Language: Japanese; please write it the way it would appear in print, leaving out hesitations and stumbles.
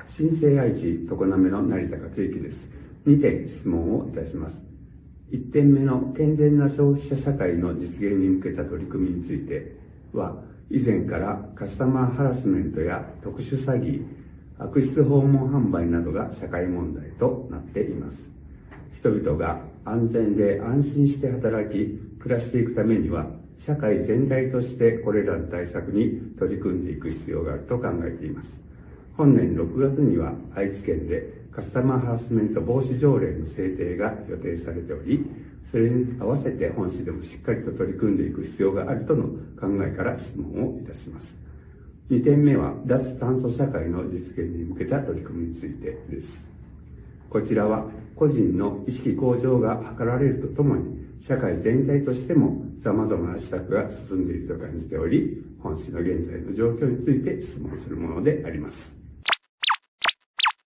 新生愛知常滑の成田克之です。2点質問をいたします。1点目の健全な消費者社会の実現に向けた取り組みについては、以前からカスタマーハラスメントや特殊詐欺、悪質訪問販売などが社会問題となっています。人々が安全で安心して働き、暮らしていくためには、社会全体としてこれらの対策に取り組んでいく必要があると考えています。本年6月には愛知県でカスタマーハラスメント防止条例の制定が予定されており、それに合わせて本市でもしっかりと取り組んでいく必要があるとの考えから質問をいたします。2点目は脱炭素社会の実現に向けた取り組みについてです。こちらは個人の意識向上が図られるとともに、社会全体としても様々な施策が進んでいると感じており、本市の現在の状況について質問するものであります。